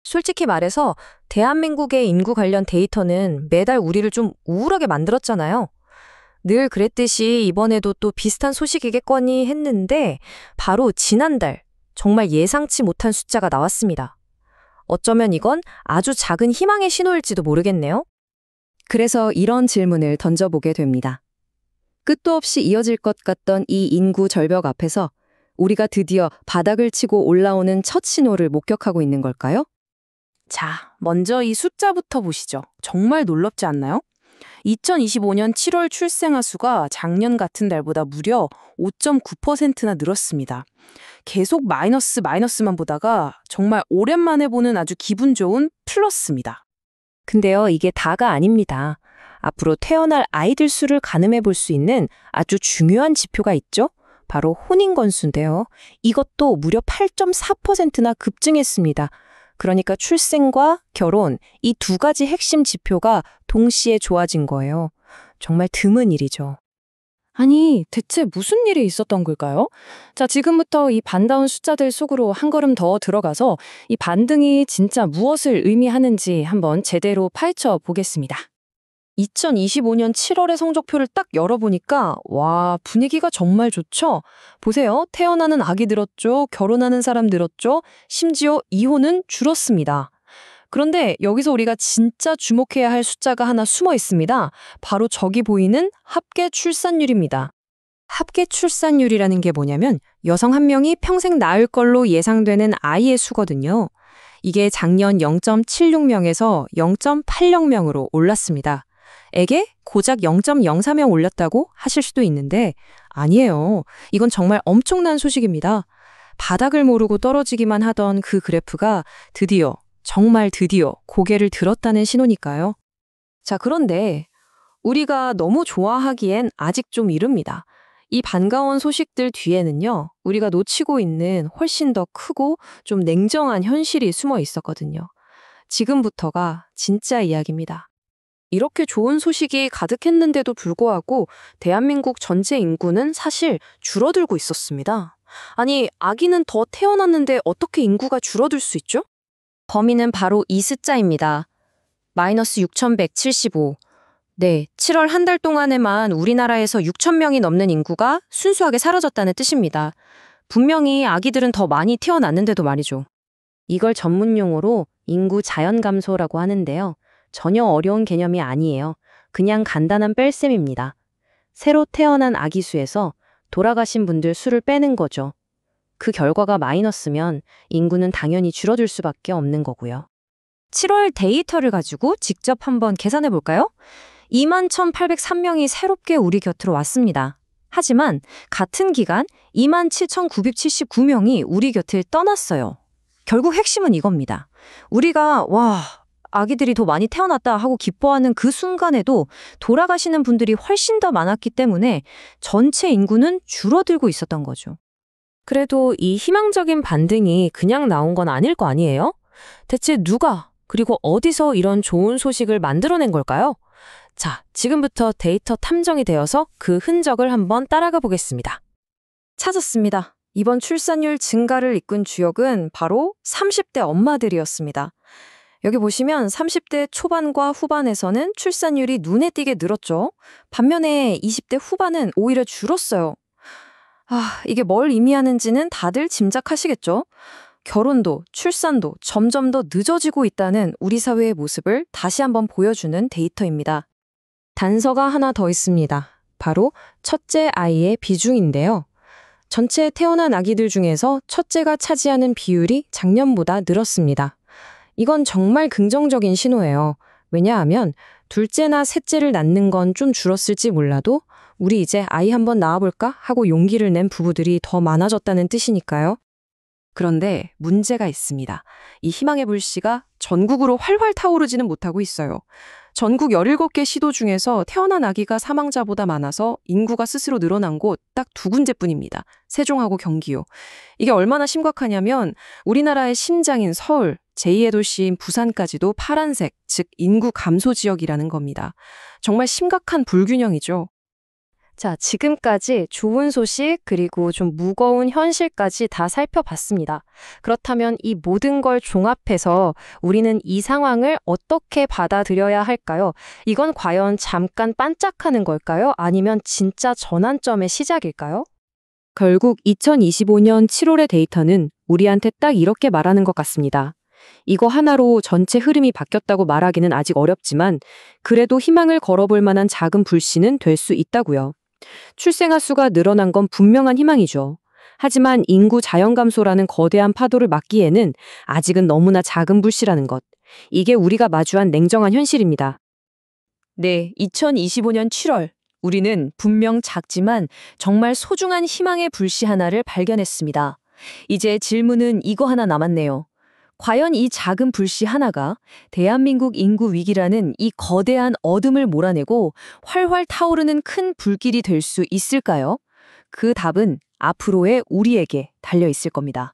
솔직히 말해서 대한민국의 인구 관련 데이터는 매달 우리를 좀 우울하게 만들었잖아요. 늘 그랬듯이 이번에도 또 비슷한 소식이겠거니 했는데 바로 지난달 정말 예상치 못한 숫자가 나왔습니다. 어쩌면 이건 아주 작은 희망의 신호일지도 모르겠네요. 그래서 이런 질문을 던져보게 됩니다. 끝도 없이 이어질 것 같던 이 인구 절벽 앞에서 우리가 드디어 바닥을 치고 올라오는 첫 신호를 목격하고 있는 걸까요? 자, 먼저 이 숫자부터 보시죠. 정말 놀랍지 않나요? 2025년 7월 출생아 수가 작년 같은 달보다 무려 5.9%나 늘었습니다. 계속 마이너스만 보다가 정말 오랜만에 보는 아주 기분 좋은 플러스입니다. 근데요, 이게 다가 아닙니다. 앞으로 태어날 아이들 수를 가늠해 볼 수 있는 아주 중요한 지표가 있죠? 바로 혼인 건수인데요. 이것도 무려 8.4%나 급증했습니다. 그러니까 출생과 결혼, 이 두 가지 핵심 지표가 동시에 좋아진 거예요. 정말 드문 일이죠. 아니, 대체 무슨 일이 있었던 걸까요? 자, 지금부터 이 반가운 숫자들 속으로 한 걸음 더 들어가서 이 반등이 진짜 무엇을 의미하는지 한번 제대로 파헤쳐 보겠습니다. 2025년 7월의 성적표를 딱 열어보니까 와, 분위기가 정말 좋죠? 보세요. 태어나는 아기 늘었죠. 결혼하는 사람 늘었죠. 심지어 이혼은 줄었습니다. 그런데 여기서 우리가 진짜 주목해야 할 숫자가 하나 숨어 있습니다. 바로 저기 보이는 합계 출산율입니다. 합계 출산율이라는 게 뭐냐면 여성 한 명이 평생 낳을 걸로 예상되는 아이의 수거든요. 이게 작년 0.76명에서 0.80명으로 올랐습니다. 에게 고작 0.04명 올렸다고 하실 수도 있는데 아니에요. 이건 정말 엄청난 소식입니다. 바닥을 모르고 떨어지기만 하던 그 그래프가 드디어, 정말 드디어 고개를 들었다는 신호니까요. 자, 그런데 우리가 너무 좋아하기엔 아직 좀 이릅니다. 이 반가운 소식들 뒤에는요, 우리가 놓치고 있는 훨씬 더 크고 좀 냉정한 현실이 숨어 있었거든요. 지금부터가 진짜 이야기입니다. 이렇게 좋은 소식이 가득했는데도 불구하고 대한민국 전체 인구는 사실 줄어들고 있었습니다. 아니, 아기는 더 태어났는데 어떻게 인구가 줄어들 수 있죠? 범인은 바로 이 숫자입니다. 마이너스 6,175. 네, 7월 한 달 동안에만 우리나라에서 6,000명이 넘는 인구가 순수하게 사라졌다는 뜻입니다. 분명히 아기들은 더 많이 태어났는데도 말이죠. 이걸 전문용어로 인구 자연 감소라고 하는데요. 전혀 어려운 개념이 아니에요. 그냥 간단한 뺄셈입니다. 새로 태어난 아기 수에서 돌아가신 분들 수를 빼는 거죠. 그 결과가 마이너스면 인구는 당연히 줄어들 수밖에 없는 거고요. 7월 데이터를 가지고 직접 한번 계산해 볼까요? 21,803명이 새롭게 우리 곁으로 왔습니다. 하지만 같은 기간 27,979명이 우리 곁을 떠났어요. 결국 핵심은 이겁니다. 우리가 아기들이 더 많이 태어났다 하고 기뻐하는 그 순간에도 돌아가시는 분들이 훨씬 더 많았기 때문에 전체 인구는 줄어들고 있었던 거죠. 그래도 이 희망적인 반등이 그냥 나온 건 아닐 거 아니에요? 대체 누가, 그리고 어디서 이런 좋은 소식을 만들어낸 걸까요? 자, 지금부터 데이터 탐정이 되어서 그 흔적을 한번 따라가 보겠습니다. 찾았습니다. 이번 출산율 증가를 이끈 주역은 바로 30대 엄마들이었습니다. 여기 보시면 30대 초반과 후반에서는 출산율이 눈에 띄게 늘었죠. 반면에 20대 후반은 오히려 줄었어요. 이게 뭘 의미하는지는 다들 짐작하시겠죠? 결혼도, 출산도 점점 더 늦어지고 있다는 우리 사회의 모습을 다시 한번 보여주는 데이터입니다. 단서가 하나 더 있습니다. 바로 첫째 아이의 비중인데요. 전체 태어난 아기들 중에서 첫째가 차지하는 비율이 작년보다 늘었습니다. 이건 정말 긍정적인 신호예요. 왜냐하면 둘째나 셋째를 낳는 건 좀 줄었을지 몰라도 우리 이제 아이 한번 낳아볼까 하고 용기를 낸 부부들이 더 많아졌다는 뜻이니까요. 그런데 문제가 있습니다. 이 희망의 불씨가 전국으로 활활 타오르지는 못하고 있어요. 전국 17개 시도 중에서 태어난 아기가 사망자보다 많아서 인구가 스스로 늘어난 곳 딱 두 군데뿐입니다. 세종하고 경기요. 이게 얼마나 심각하냐면 우리나라의 심장인 서울, 제2의 도시인 부산까지도 파란색, 즉 인구 감소 지역이라는 겁니다. 정말 심각한 불균형이죠. 자, 지금까지 좋은 소식 그리고 좀 무거운 현실까지 다 살펴봤습니다. 그렇다면 이 모든 걸 종합해서 우리는 이 상황을 어떻게 받아들여야 할까요? 이건 과연 잠깐 반짝하는 걸까요? 아니면 진짜 전환점의 시작일까요? 결국 2025년 7월의 데이터는 우리한테 딱 이렇게 말하는 것 같습니다. 이거 하나로 전체 흐름이 바뀌었다고 말하기는 아직 어렵지만 그래도 희망을 걸어볼 만한 작은 불씨는 될 수 있다고요. 출생아 수가 늘어난 건 분명한 희망이죠. 하지만 인구 자연 감소라는 거대한 파도를 막기에는 아직은 너무나 작은 불씨라는 것. 이게 우리가 마주한 냉정한 현실입니다. 네, 2025년 7월. 우리는 분명 작지만 정말 소중한 희망의 불씨 하나를 발견했습니다. 이제 질문은 이거 하나 남았네요. 과연 이 작은 불씨 하나가 대한민국 인구 위기라는 이 거대한 어둠을 몰아내고 활활 타오르는 큰 불길이 될 수 있을까요? 그 답은 앞으로의 우리에게 달려 있을 겁니다.